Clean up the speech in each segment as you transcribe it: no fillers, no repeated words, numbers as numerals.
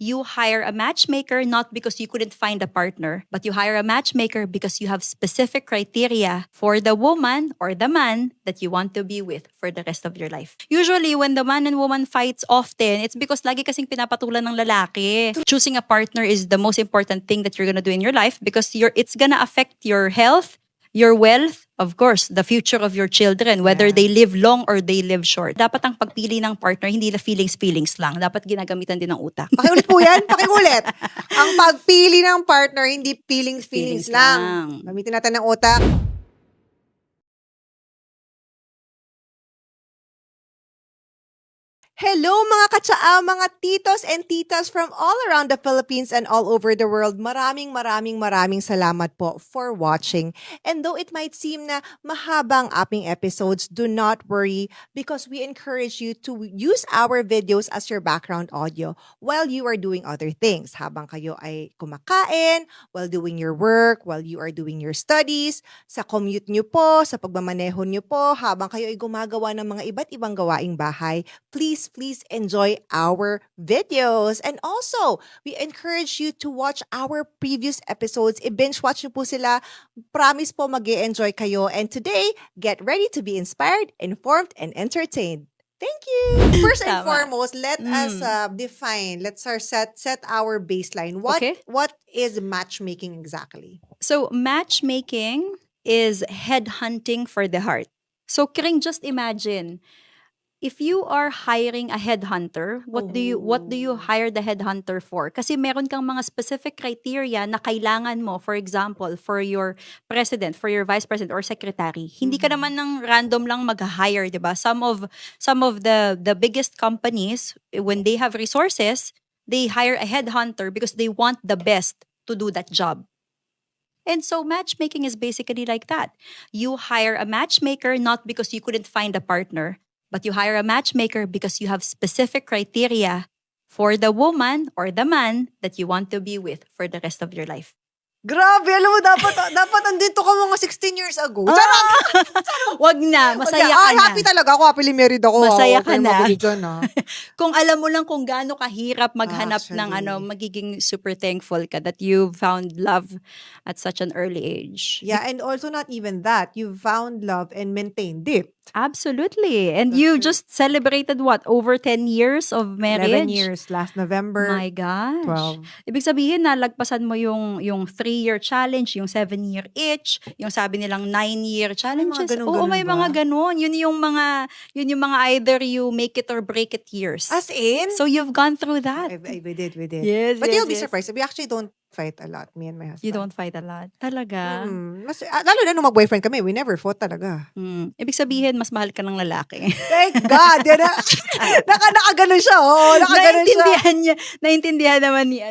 You hire a matchmaker not because you couldn't find a partner, but you hire a matchmaker because you have specific criteria for the woman or the man that you want to be with for the rest of your life. Usually, when the man and woman fights often, it's because lagi kasing pinapatulan ng lalaki. Choosing a partner is the most important thing that you're gonna do in your life because it's gonna affect your health, your wealth, of course, the future of your children, whether they live long or they live short. Dapat ang pagpili ng partner, hindi na feelings lang. Dapat ginagamitan din ng utak. Pakiulit po yan, pakiulit. Ang pagpili ng partner, hindi feelings Feelings lang. lang. Gamitin natin ng utak. Hello mga katsaa, mga titos and titas from all around the Philippines and all over the world. Maraming salamat po for watching. And though it might seem na mahabang aping episodes, do not worry because we encourage you to use our videos as your background audio while you are doing other things. Habang kayo ay kumakain, while doing your work, while you are doing your studies, sa commute nyo po, sa pagmamaneho nyo po, habang kayo ay gumagawa ng mga iba't ibang gawaing bahay, please enjoy our videos. And also, we encourage you to watch our previous episodes. I-binge watch nyo po sila. Promise po mag-e-enjoy kayo. And today, get ready to be inspired, informed, and entertained. Thank you. First and foremost, let us define, let's set our baseline. What is matchmaking exactly? So, matchmaking is headhunting for the heart. So, Kring, just imagine, if you are hiring a headhunter, what do you hire the headhunter for? Kasi meron kang mga specific criteria na kailangan mo, for example, for your president, for your vice president or secretary. Hindi ka naman ng random lang mag-hire, 'di ba? Some of the biggest companies, when they have resources, they hire a headhunter because they want the best to do that job. And so matchmaking is basically like that. You hire a matchmaker not because you couldn't find a partner, but you hire a matchmaker because you have specific criteria for the woman or the man that you want to be with for the rest of your life. Grabe, alam mo, dapat andito ka mga 16 years ago. Wag na, masaya ka na. Happy talaga ako, happily married ako. Masaya ka na. Dyan, Kung alam mo lang kung gaano kahirap maghanap ng magiging super thankful ka that you found love at such an early age. Yeah, and also not even that, you found love and maintained it. Absolutely. And you just celebrated what? Over 10 years of marriage? 11 years, last November. My gosh. 12. Ibig sabihin, nalagpasan mo yung 3-year challenge, yung 7-year itch, yung sabi nilang 9-year challenges. Oo, may mga ganun. Yun yung mga either you make it or break it years. As in? So you've gone through that. We did. Yes, But you'll be surprised. We actually don't fight a lot, me and my husband. You don't fight a lot? Talaga? Lalo na nung mag-boyfriend kami, we never fought talaga. Ibig sabihin, mas mahal ka ng lalaki. Thank God! Nakaganon siya, Naintindihan naman ni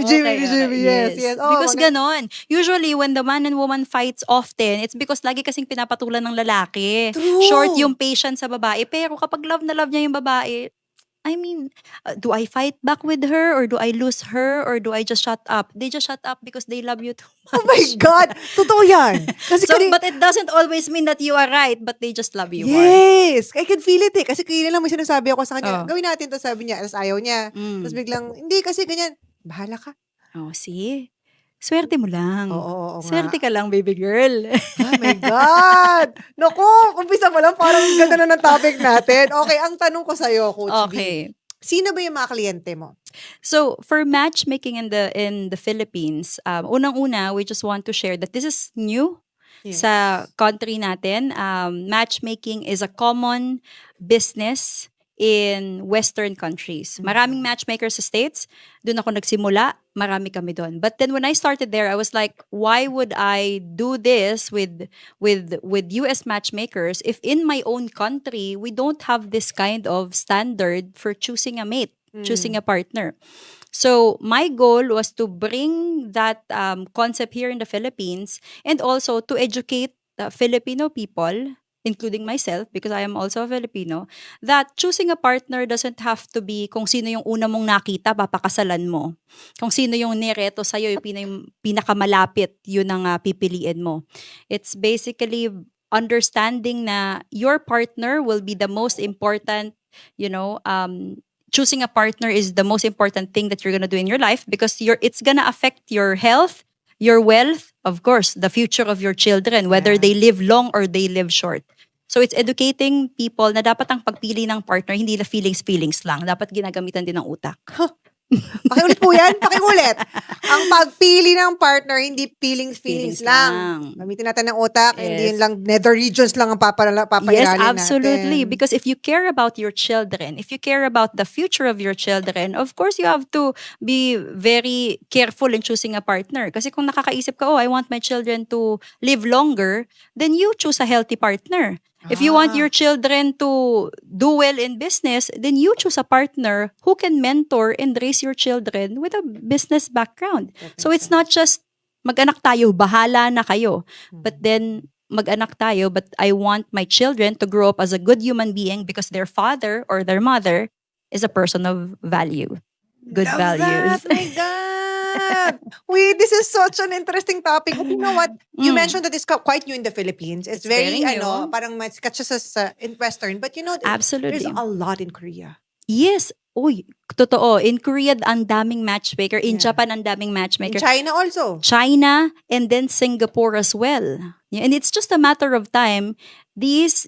Jimmy, yes. Because ganon. Usually, when the man and woman fights often, it's because lagi kasing pinapatulan ng lalaki. True. Short yung patience sa babae. Pero kapag love na love niya yung babae, I mean, do I fight back with her or do I lose her or do I just shut up? They just shut up because they love you too much. Oh my God! Totoo yan. But it doesn't always mean that you are right, but they just love you more. Yes! I can feel it eh. Kasi kaya lang may sinasabi ako sa kanya, gawin natin to, sabi niya, tapos ayaw niya. Tapos biglang, hindi kasi ganyan, bahala ka. Oh, see? Swerte mo lang. Oo Swerte ka lang, baby girl. Oh my God! Naku, umpisa mo lang, parang ganda na ng topic natin. Okay, ang tanong ko sa'yo, Coach B. Sino ba yung mga kliyente mo? So, for matchmaking in the Philippines, unang-una, we just want to share that this is new sa country natin. Matchmaking is a common business in Western countries. Maraming matchmakers sa States. Doon ako nagsimula. Marami kami doon. But then when I started there, I was like, why would I do this with US matchmakers if in my own country, we don't have this kind of standard for choosing a mate, choosing a partner. So my goal was to bring that concept here in the Philippines and also to educate the Filipino people, including myself, because I am also a Filipino, that choosing a partner doesn't have to be kung sino yung una mong nakita, papakasalan mo. Kung sino yung nireto sa'yo, yung pinakamalapit, yun ang pipiliin mo. It's basically understanding na your partner will be the most important, choosing a partner is the most important thing that you're gonna do in your life because it's gonna affect your health, your wealth, of course, the future of your children, whether Yeah. they live long or they live short. So it's educating people na dapat ang pagpili ng partner, hindi na feelings lang. Dapat ginagamitan din ng utak. Pakiulit po yan, pakiulit. Ang pagpili ng partner, hindi feelings lang. Gamitin natin ng utak, hindi yun lang, nether regions lang ang papairalin Yes, natin. absolutely. Because if you care about your children, if you care about the future of your children, of course you have to be very careful in choosing a partner. Kasi kung nakakaisip ka, I want my children to live longer, then you choose a healthy partner. If you want your children to do well in business, then you choose a partner who can mentor and raise your children with a business background. So it's not just mag-anak tayo, bahala na kayo. But then mag-anak tayo, but I want my children to grow up as a good human being because their father or their mother is a person of value. Good Love values. That. My God. Wait, this is such an interesting topic. You know what? You mentioned that it's quite new in the Philippines. It's very very new. parang mas siya in Western. But you know, Absolutely. there's a lot in Korea. Yes. Uy, totoo. In Korea, ang daming matchmaker. In Yeah. Japan, ang daming matchmaker. In China also. China and then Singapore as well. Yeah, and it's just a matter of time. These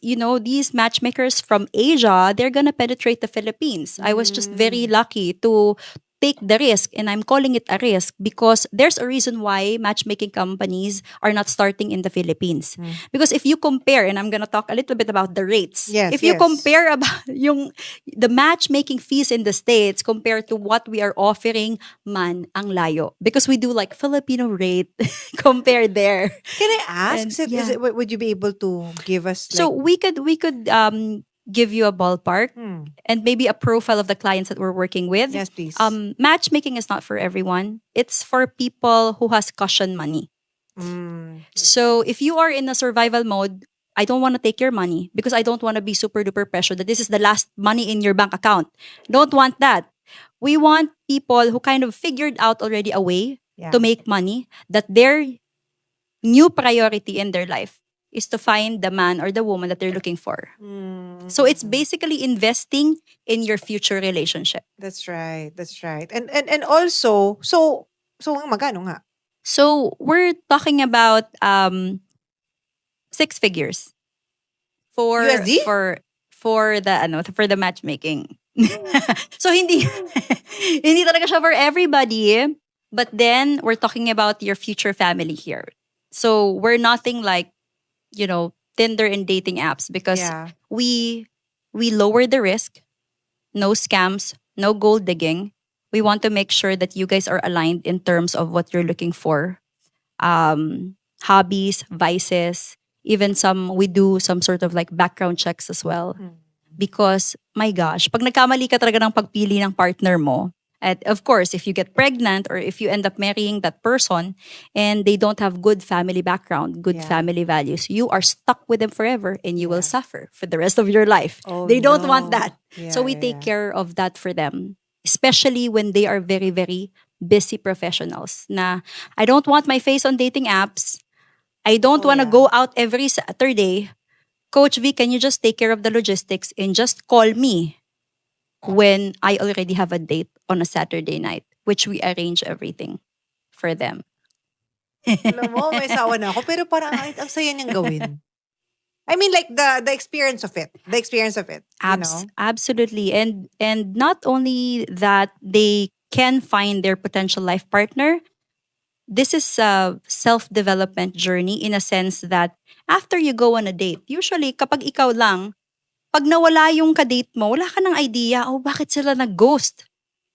matchmakers from Asia, they're gonna penetrate the Philippines. I was just very lucky to take the risk, and I'm calling it a risk because there's a reason why matchmaking companies are not starting in the Philippines. Because if you compare, and I'm gonna talk a little bit about the rates. Yes, if you yes. compare about the matchmaking fees in the States compared to what we are offering, man, ang layo. Because we do like Filipino rate compared there. Can I ask? And, Would you be able to give us So we could give you a ballpark and maybe a profile of the clients that we're working with. Yes, please. Matchmaking is not for everyone. It's for people who has cushion money. So if you are in a survival mode, I don't want to take your money because I don't want to be super duper pressured that this is the last money in your bank account. Don't want that. We want people who kind of figured out already a way to make money, that their new priority in their life is to find the man or the woman that they're looking for. So it's basically investing in your future relationship. That's right. And also, so magkano nga? So we're talking about 6 figures for USD? for the matchmaking. So hindi hindi talaga siya for everybody, but then we're talking about your future family here. So we're nothing like, Tinder and dating apps because we lower the risk, no scams, no gold digging. We want to make sure that you guys are aligned in terms of what you're looking for. Hobbies, vices, even we do some sort of like background checks as well. Because, my gosh, pag nagkamali ka talaga ng pagpili ng partner mo, and of course, if you get pregnant or if you end up marrying that person and they don't have good family background, good family values, you are stuck with them forever and you will suffer for the rest of your life. They don't want that. So we take care of that for them, especially when they are very, very busy professionals. Na, I don't want my face on dating apps. I don't want to go out every Saturday. Coach V, can you just take care of the logistics and just call me when I already have a date on a Saturday night, which we arrange everything for them. Alam mo, may sawa na ako, pero parang ang saya niyang gawin. I mean, like the experience of it. The experience of it. Absolutely. And not only that they can find their potential life partner, this is a self-development journey in a sense that after you go on a date, usually kapag ikaw lang, pag nawala yung kadate mo, wala ka ng idea, bakit sila nag-ghost?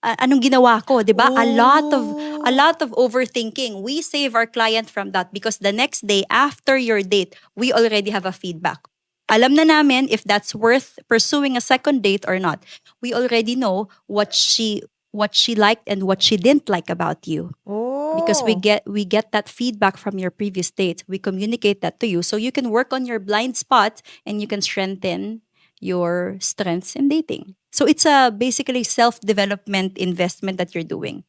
Anong ginawa ko, 'di ba? A lot of overthinking. We save our client from that because the next day after your date, we already have a feedback. Alam na namin if that's worth pursuing a second date or not. We already know what she liked and what she didn't like about you. Because we get that feedback from your previous dates. We communicate that to you so you can work on your blind spot and you can strengthen your strengths in dating. So it's a basically self-development investment that you're doing.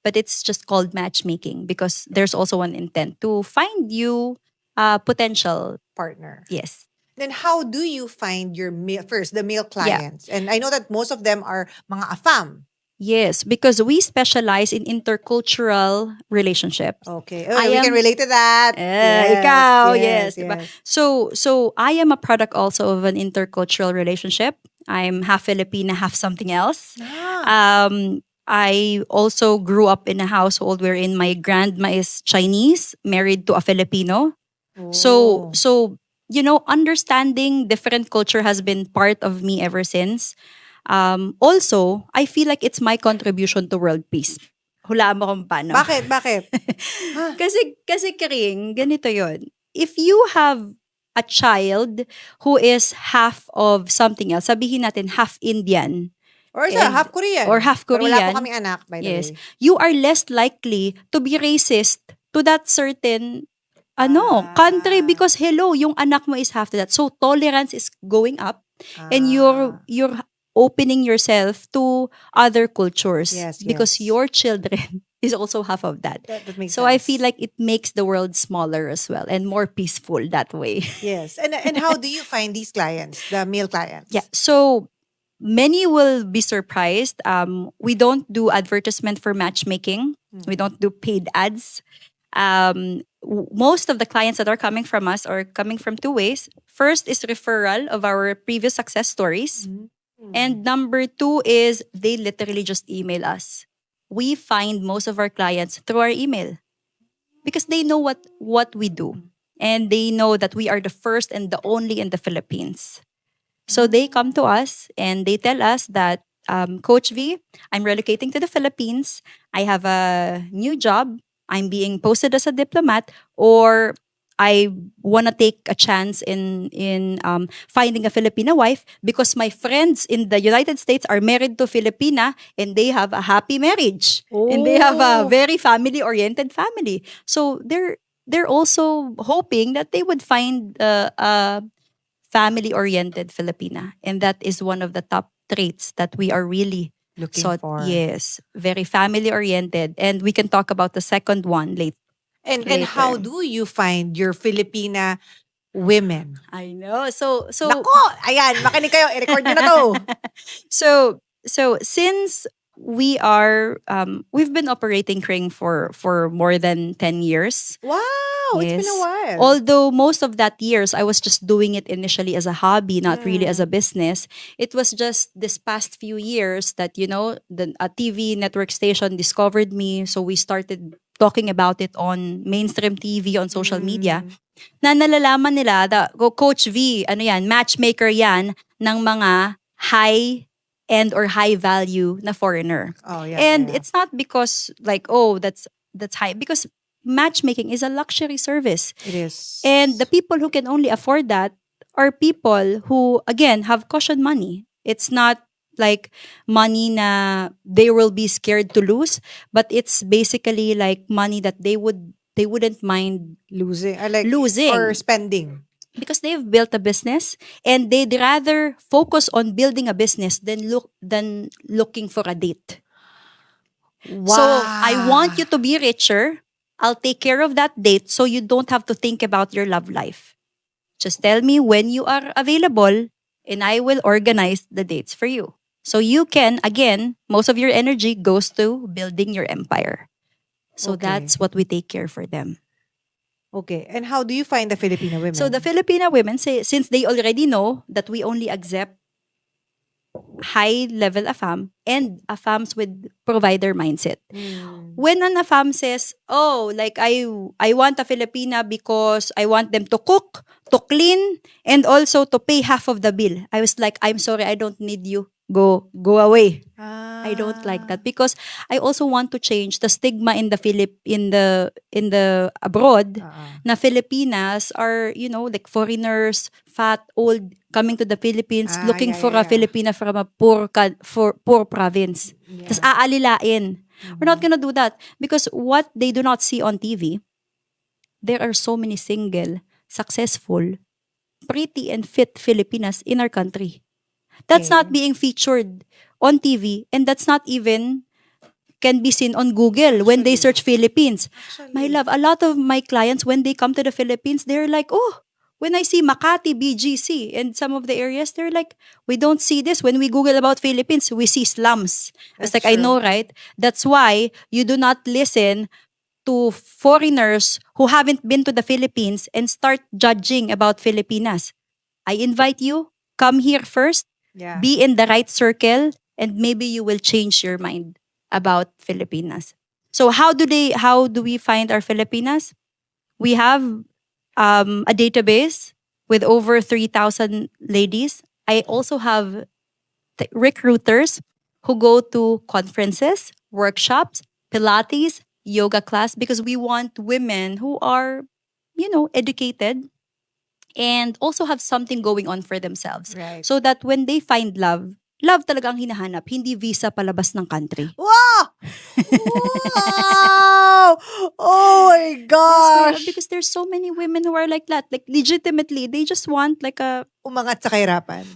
But it's just called matchmaking because there's also an intent to find you a potential partner. Yes. Then how do you find your the male Yeah. clients? And I know that most of them are mga AFAM. Yes, because we specialize in intercultural relationships. Okay. I We can am relate to that. ikaw, yes, diba? Yes. So I am a product also of an intercultural relationship. I'm half Filipina, half something else. Ah. I also grew up in a household wherein my grandma is Chinese, married to a Filipino. So Oh. so understanding different culture has been part of me ever since. Also, I feel like it's my contribution to world peace. Hulaan mo kung paano. Bakit? Huh? Kasi Kring, ganito yon. If you have a child who is half of something else, sabihin natin half Indian, Or And- half Korean. or half Pero wala po Korean, kaming anak, by the yes, way. you are less likely to be racist to that certain country Ah. because hello, yung anak mo is half that. So tolerance is going up and you're opening yourself to other cultures Yes, because yes. your children is also half of that. That makes So sense. I feel like it makes the world smaller as well and more peaceful that way. Yes. And how do you find these clients, the male clients? Yeah. So many will be surprised. We don't do advertisement for matchmaking. We don't do paid ads. Most of the clients that are coming from us are coming from two ways. First is referral of our previous success stories. Mhm. And number two is they literally just email us. We find most of our clients through our email because they know what we do. And they know that we are the first and the only in the Philippines. So they come to us and they tell us that, Coach V, I'm relocating to the Philippines. I have a new job. I'm being posted as a diplomat, or I want to take a chance in finding a Filipina wife because my friends in the United States are married to Filipina and they have a happy marriage and they have a Oh. very family-oriented family. So they're also hoping that they would find a family-oriented Filipina, and that is one of the top traits that we are really Looking sought. for. Yes, very family-oriented, and we can talk about the second one later. And later. how do you find your Filipina women? I know. So Nako! Ayan, makinig kayo. I-record nyo na to. so since we are we've been operating Kring for more than 10 years. Wow! It's been a Yes. while. Although most of that years I was just doing it initially as a hobby, not really as a business. It was just this past few years that a TV network station discovered me, so we started talking about it on mainstream TV, on social media. Na nalalaman nila that Coach V, matchmaker yan ng mga high end or high value na foreigner. Oh, yeah. And yeah. it's not because that's high, because matchmaking is a luxury service. It is. And the people who can only afford that are people who, again, have caution money. It's not like money na they will be scared to lose, but it's basically like money that they wouldn't mind losing. losing. Or spending. Because they've built a business and they'd rather focus on building a business than looking for a date. Wow. So I want you to be richer. I'll take care of that date so you don't have to think about your love life. Just tell me when you are available and I will organize the dates for you. So you can, again, most of your energy goes to building your empire. So Okay. that's what we take care for them. Okay. And how do you find the Filipino women? So the Filipina women, since they already know that we only accept high-level AFAM and AFAMs with provider mindset. When an AFAM says, I want a Filipina because I want them to cook, to clean, and also to pay half of the bill. I was like, I'm sorry, I don't need you. Go away. I don't like that because I also want to change the stigma in the abroad na Filipinas are, like foreigners, fat, old, coming to the Philippines, looking yeah, for yeah, a Filipina from a poor province. Yeah. Tapos aalilain. We're not gonna do that because what they do not see on TV, there are so many single, successful, pretty and fit Filipinas in our country. That's Okay. not being featured on TV, and that's not even can be seen on Google when they search Philippines. My love, a lot of my clients, when they come to the Philippines, they're like, oh, when I see Makati, BGC, and some of the areas, they're like, we don't see this. When we Google about Philippines, we see slums. It's That's like, I true. know, right? That's why you do not listen to foreigners who haven't been to the Philippines and start judging about Filipinas. I invite you, come here first, Yeah. be in the right circle, and maybe you will change your mind about Filipinas. So how do we find our Filipinas? We have a database with over 3,000 ladies. I also have recruiters who go to conferences, workshops, Pilates, yoga class, because we want women who are, educated and also have something going on for themselves. Right. So that when they find love, love talaga ang hinahanap, hindi visa palabas ng country. Wow! Wow! Oh my Yes, gosh! because there's so many women who are like that. Like legitimately, they just want like a Umangat sa kahirapan.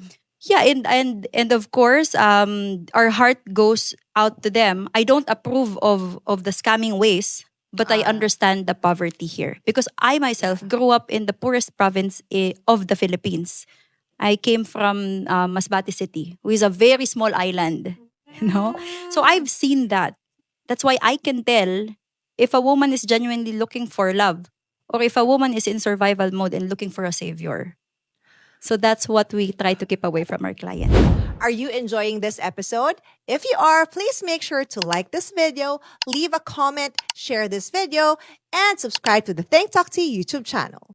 yeah, and of course, our heart goes out to them. I don't approve of the scamming ways, but I Ah. understand the poverty here because I myself grew up in the poorest province of the Philippines. I came from Masbate City, which is a very small island, So I've seen that. That's why I can tell if a woman is genuinely looking for love or if a woman is in survival mode and looking for a savior. So that's what we try to keep away from our client. Are you enjoying this episode? If you are, please make sure to like this video, leave a comment, share this video, and subscribe to the Think Talk Tea YouTube channel.